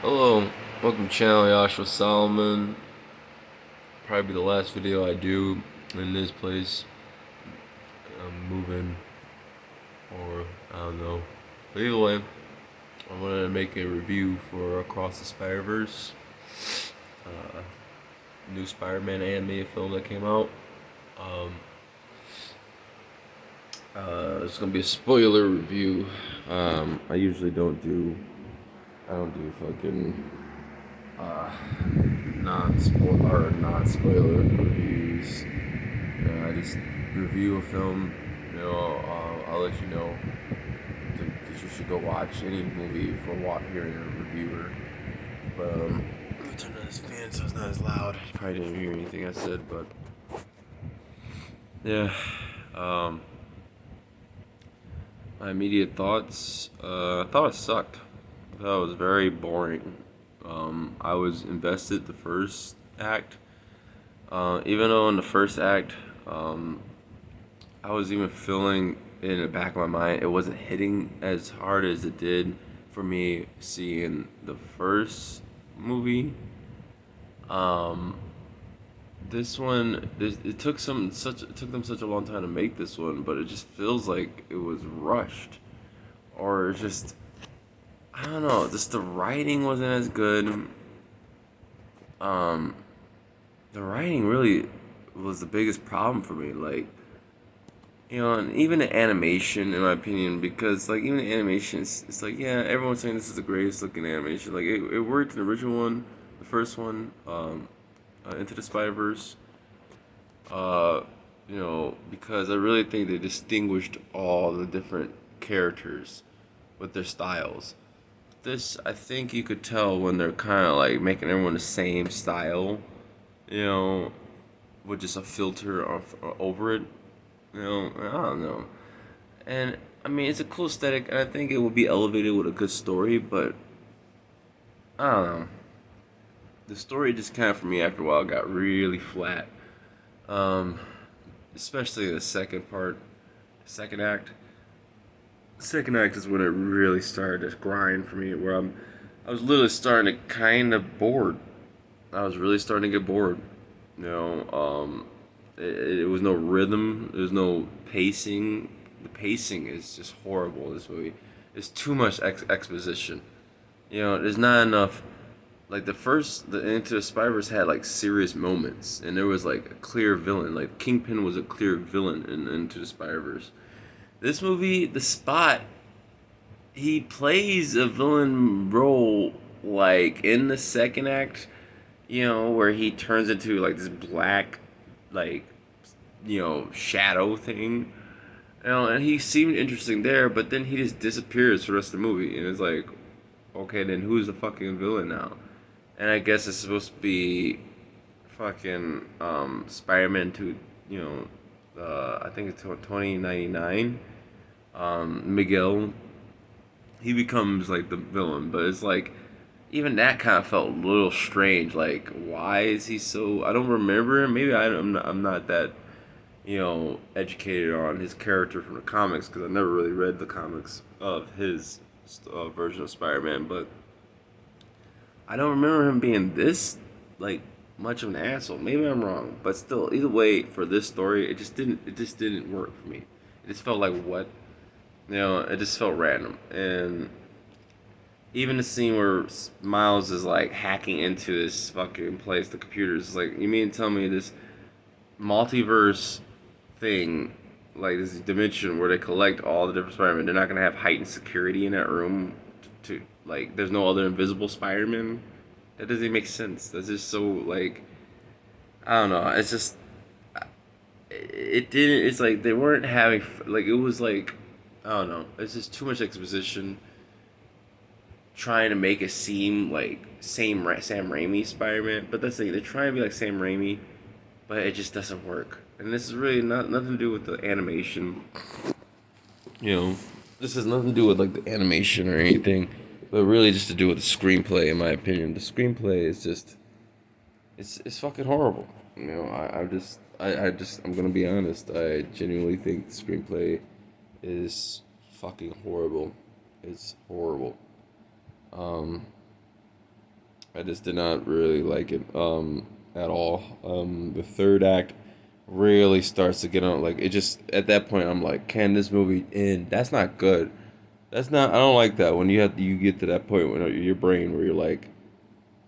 Hello, welcome to channel Joshua Solomon. Probably the last video I do in this place. I'm moving, or I don't know. But either way, I wanted to make a review for Across the Spider-Verse, new Spider-Man animated film that came out. Um, it's gonna be a spoiler review. I usually I don't do fucking uh, non-spoiler reviews. I just review a film. I'll let you know that you should go watch any movie for hearing a reviewer. But let me turn on this fan so it's not as loud. You probably didn't hear anything I said, but yeah. Um, my immediate thoughts. I thought it sucked. I thought it was very boring. I was invested the first act. Even though in the first act, I was even feeling in the back of my mind it wasn't hitting as hard as it did for me seeing the first movie. Um, it took it took them such a long time to make this one, but it just feels like it was rushed, or just I don't know. Just the writing wasn't as good. Um, the writing really was the biggest problem for me. Like, and even the animation, in my opinion, because like even the animation, it's like yeah, everyone's saying this is the greatest looking animation. Like it worked in the original one, the first one, Into the Spider Verse. Uh, because I really think they distinguished all the different characters with their styles. This, I think you could tell when they're kind of like making everyone the same style, you know, with just a filter over it. I don't know. And I mean, it's a cool aesthetic, and I think it will be elevated with a good story. But I don't know. The story just kind of, for me, after a while, got really flat. Um, Especially the second part, second act. Second act is when it really started to grind for me, where I was literally starting to kind of bored. I was really starting to get bored. You know, it was no rhythm. There was no pacing. The pacing is just horrible in this movie. There's too much exposition. There's not enough. Like the Into the Spider-Verse had like serious moments, and there was like a clear villain. Like Kingpin was a clear villain in Into the Spider-Verse. This movie, The Spot, he plays a villain role like in the second act, where he turns into like this black, like, shadow thing. And he seemed interesting there, but then he just disappears for the rest of the movie, and it's like, okay, then who's the fucking villain now? And I guess it's supposed to be fucking Spider-Man 2, I think it's 2099. Miguel, he becomes like the villain, but it's like even that kind of felt a little strange. Like, why is he so? I don't remember him. Maybe I'm not that educated on his character from the comics because I never really read the comics of his version of Spider-Man. But I don't remember him being this like much of an asshole. Maybe I'm wrong, but still, either way, for this story, it just didn't work for me. It just felt like what it just felt random. And even the scene where Miles is like hacking into this fucking place, the computers, is like, you mean to tell me this multiverse thing, like this dimension where they collect all the different Spider-Man, they're not gonna have heightened security in that room like, there's no other invisible Spider-Man? That doesn't even make sense. That's just so, like, I don't know. It's just, it didn't, it's like they weren't having, like, it was like, I don't know. It's just too much exposition trying to make it seem like Sam Raimi Spider-Man, but that's the thing. They're trying to be like Sam Raimi, but it just doesn't work. And this is really nothing to do with the animation. You know, this has nothing to do with like the animation or anything, but really just to do with the screenplay. In my opinion, the screenplay is just it's fucking horrible. I'm gonna be honest. I genuinely think the screenplay is fucking horrible. It's horrible. Um, I just did not really like it at all. The third act really starts to get on like it just at that point I'm like, can this movie end? That's not good. That's not I don't like that when you get to that point when your brain where you're like,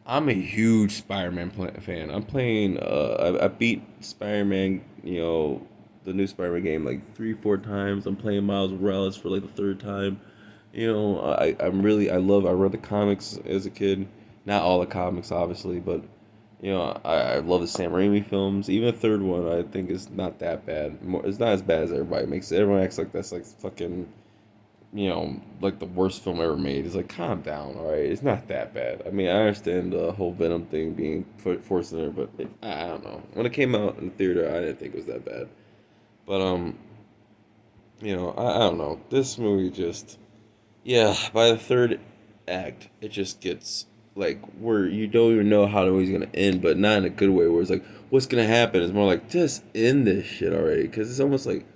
I'm a huge Spider-Man fan. I'm playing. I beat Spider-Man. The new Spider-Man game like 3, 4 times. I'm playing Miles Morales for like the third time. I read the comics as a kid. Not all the comics, obviously, but I love the Sam Raimi films. Even the third one, I think is not that bad. It's not as bad as everybody makes it. Everyone acts like that's like fucking like the worst film ever made. It's like, calm down, all right? It's not that bad. I mean, I understand the whole Venom thing being forced in there, but I don't know. When it came out in the theater, I didn't think it was that bad. But I don't know. This movie just, yeah. By the third act, it just gets like where you don't even know how the movie's gonna end, but not in a good way. Where it's like, what's gonna happen? It's more like just end this shit already, because it's almost like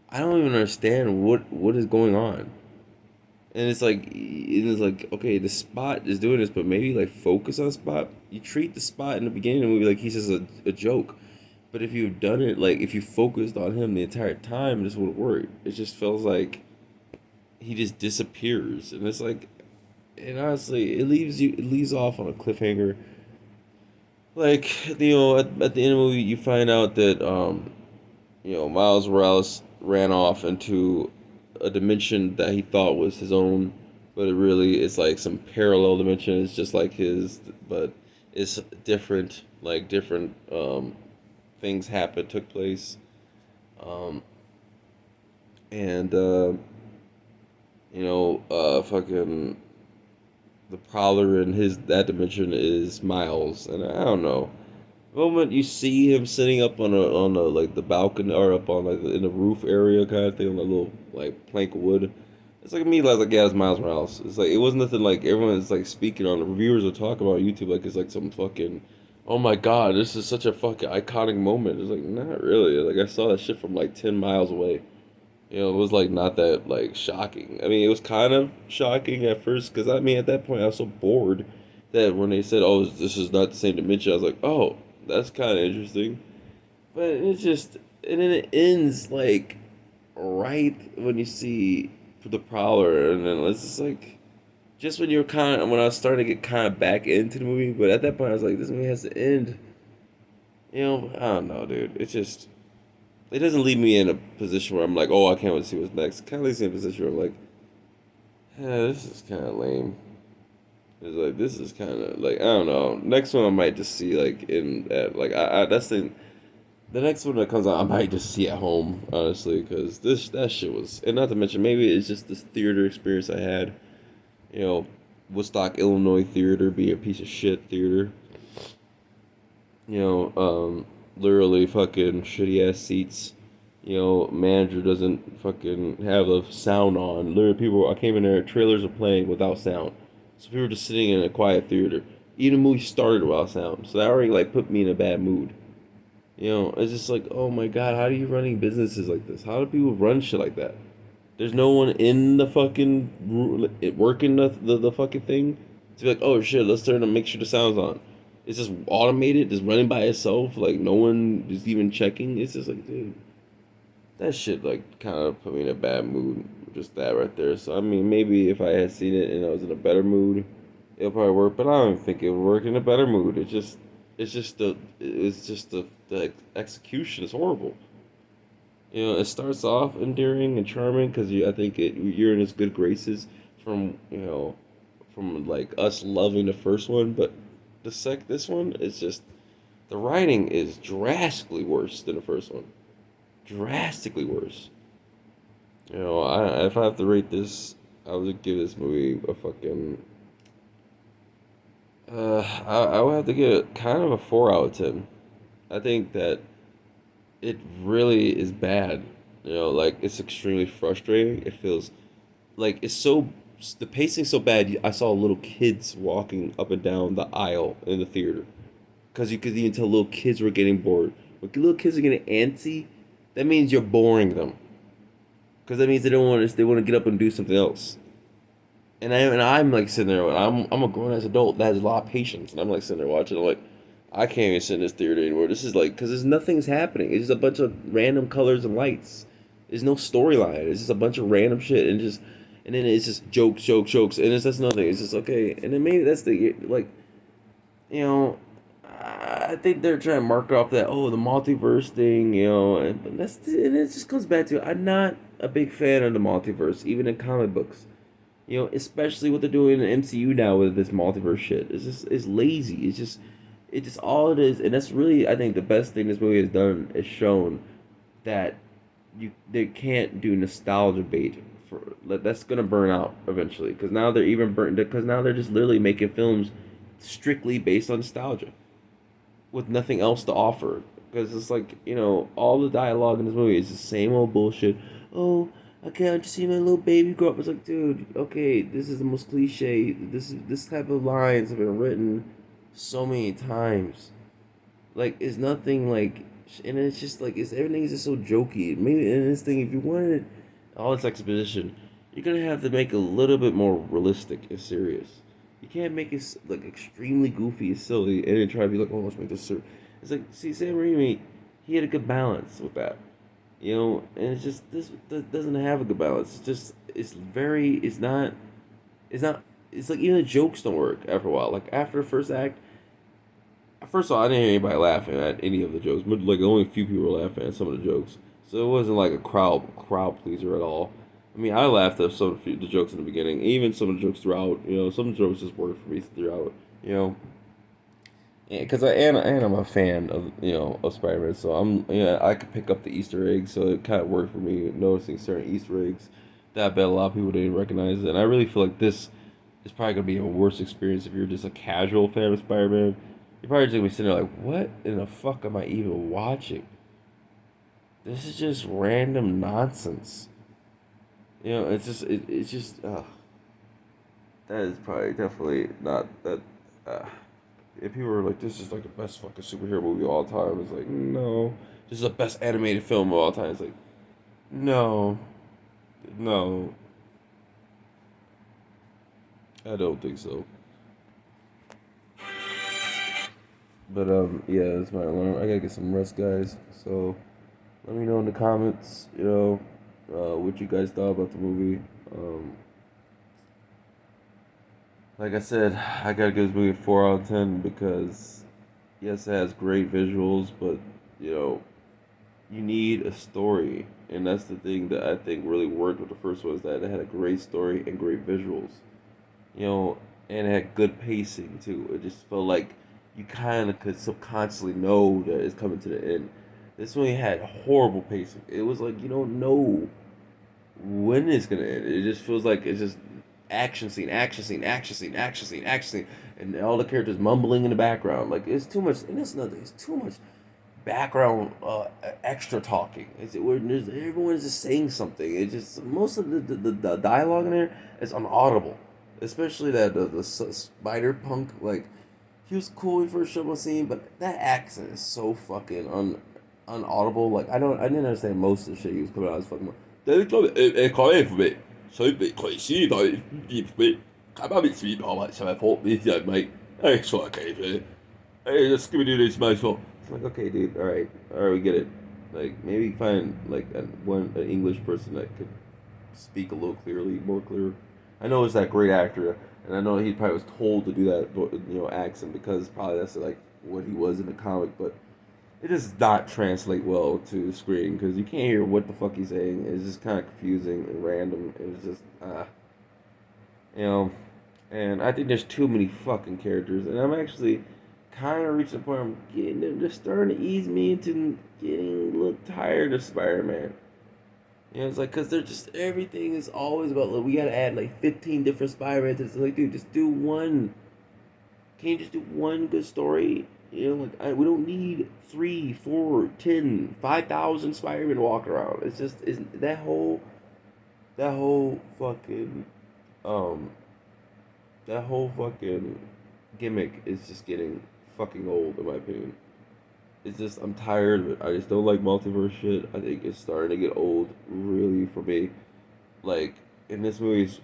I don't even understand what is going on. And it's like, okay, the spot is doing this, but maybe like focus on spot. You treat the spot in the beginning of the movie like he's just a joke. But if you've done it, like if you focused on him the entire time, this would work. It just feels like he just disappears, and it's like, and honestly, it leaves off on a cliffhanger. Like at the end of the movie, you find out that Miles Morales ran off into a dimension that he thought was his own, but it really is like some parallel dimension. It's just like his, but it's different. Like different things took place, um, and fucking the Prowler in his that dimension is Miles, and I don't know. The moment you see him sitting up on a like the balcony or up on like in the roof area kind of thing on a little like plank of wood, it's like me like yeah, it's Miles Morales. It's like it wasn't nothing like everyone's like speaking on the reviewers are talking about on YouTube like it's like some fucking oh my god, this is such a fucking iconic moment. It's like not really. Like I saw that shit from like 10 miles away. It was like not that like shocking. I mean, it was kind of shocking at first because I mean at that point I was so bored that when they said, "Oh, this is not the same dimension," I was like, "Oh, that's kind of interesting." But it's just, and then it ends like right when you see the Prowler, and then it's just like just when you're kind of when I was starting to get kind of back into the movie, but at that point I was like, "This movie has to end." I don't know, dude. It's just it doesn't leave me in a position where I'm like, oh, I can't wait to see what's next. It kind of leaves me in a position where I'm like, yeah, this is kind of lame. It's like this is kind of like I don't know. Next one I might just see like in at like I that's the next one that comes out I might just see at home honestly because this that shit was and not to mention maybe it's just this theater experience I had. You know, Woodstock, Illinois theater be a piece of shit theater. you know, literally fucking shitty ass seats. Manager doesn't fucking have the sound on. Literally, I came in there, trailers are playing without sound. So people were just sitting in a quiet theater. Even the movie started without sound. So that already like put me in a bad mood. It's just like, oh my god, how are you running businesses like this? How do people run shit like that? There's no one in the fucking working the fucking thing to be like, oh shit, let's turn and make sure the sound's on. It's just automated, just running by itself. Like no one is even checking. It's just like, dude, that shit like kind of put me in a bad mood. Just that right there. So I mean, maybe if I had seen it and I was in a better mood, it'll probably work. But I don't think it would work in a better mood. It's just the execution is horrible. It starts off endearing and charming because I think you're in its good graces from from like us loving the first one, but this one is just the writing is drastically worse than the first one, drastically worse. If I have to rate this, I would give this movie a fucking. I would have to give it kind of a 4 out of 10. I think that it really is bad. Like it's extremely frustrating. It feels like the pacing's so bad. I saw little kids walking up and down the aisle in the theater because you could even tell little kids were getting bored. When little kids are getting antsy, that means you're boring them because that means they don't want to. They want to get up and do something else. And I'm like sitting there. I'm a grown ass adult that has a lot of patience, and I'm like sitting there watching. I'm like, I can't even sit in this theater anymore. This is like, because there's nothing's happening. It's just a bunch of random colors and lights. There's no storyline. It's just a bunch of random shit, and then it's just jokes, jokes, jokes, and it's just nothing. It's just okay. And then maybe that's the like, you know, I think they're trying to market off that, the multiverse thing, but and it just comes back to, I'm not a big fan of the multiverse, even in comic books. Especially what they're doing in the MCU now with this multiverse shit. It's lazy. It's just all it is, and that's really, I think, the best thing this movie has done is shown that they can't do nostalgia bait for that's gonna burn out eventually, because now they're even burnt because now they're just literally making films strictly based on nostalgia with nothing else to offer. Because it's like, all the dialogue in this movie is the same old bullshit. Oh, I can't just see my little baby grow up. It's like, dude, okay, this is the most cliche. This type of lines have been written so many times. Like, it's nothing like, and it's just like, everything is just so jokey. Maybe in this thing, if you wanted all this exposition, you're gonna have to make it a little bit more realistic and serious. You can't make it like extremely goofy and silly, and then try to be like, oh, let's make this serious. It's like, see, Sam Raimi, he had a good balance with that, and it's just this that doesn't have a good balance. It's not, it's like even the jokes don't work after a while. Like after the first act, first of all, I didn't hear anybody laughing at any of the jokes, but like only a few people were laughing at some of the jokes. So it wasn't like a crowd pleaser at all. I mean, I laughed at some of the jokes in the beginning, even some of the jokes throughout. Some jokes just worked for me throughout. You know, because and I'm a fan of of Spider-Man, so I could pick up the Easter eggs, so it kind of worked for me noticing certain Easter eggs that I bet a lot of people didn't recognize, and I really feel like this is probably gonna be a worse experience if you're just a casual fan of Spider-Man. You're probably just gonna be sitting there like, what in the fuck am I even watching? This is just random nonsense. It's just that is probably definitely not that. Uh, if people were like, this is like the best fucking superhero movie of all time, it's like, no. This is the best animated film of all time. It's like, no, no, I don't think so. But yeah, that's my alarm. I gotta get some rest, guys. So let me know in the comments, what you guys thought about the movie. Like I said, I gotta give this movie a 4 out of 10 because yes, it has great visuals, but you know, you need a story, and that's the thing that I think really worked with the first one, is that it had a great story and great visuals, you know, and it had good pacing too. It just felt like you kind of could subconsciously know that it's coming to the end. This one had horrible pacing. It was like you don't know when it's gonna end. It just feels like it's just action scene, action scene, action scene, action scene, action scene, and all the characters mumbling in the background. Like it's too much, and that's nothing. It's too much background extra talking. Where everyone is just saying something. It just most of the dialogue in there is unaudible, especially that the spider punk. Like he was cool when he first showed up on scene, but that accent is so fucking unaudible. Like I didn't understand most of the shit he was coming out of his fucking mouth. Kom igjen for meg. Så vi kan ikke da gi for meg. Kan bare vise meg på meg, så jeg får vise meg. Jeg så okay. Hey, let's give me this my fault. It's like, okay, dude, all right, we get it. Like, maybe find like an English person that could speak a little clearly, more clear. I know it's that great actor, and I know he probably was told to do that, accent because probably that's like what he was in the comic, but it does not translate well to the screen because you can't hear what the fuck he's saying. It's just kind of confusing and random. It's just, you know, and I think there's too many fucking characters, and I'm actually kind of reaching the point where I'm getting them just starting to ease me into getting a little tired of Spider-Man. It's like because they're just everything is always about like we gotta add like 15 different Spider-Mans. It's like, dude, just do one. Can you just do one good story? We don't need 3, 4, 10, 5,000 Spider-Man walking around. It's just is that whole fucking um that whole fucking gimmick is just getting fucking old in my opinion. It's just I'm tired of it. I just don't like multiverse shit. I think it's starting to get old really for me. Like in this movie's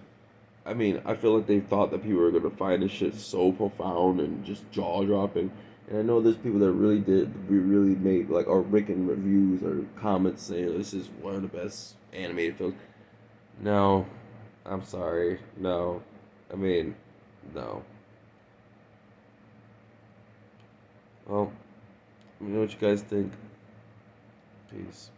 I mean, I feel like they thought that people were gonna find this shit so profound and just jaw dropping. And I know there's people that really did, we really made like or making reviews or comments saying this is one of the best animated films. No, I'm sorry. No, I mean, no. Well, let me know what you guys think. Peace.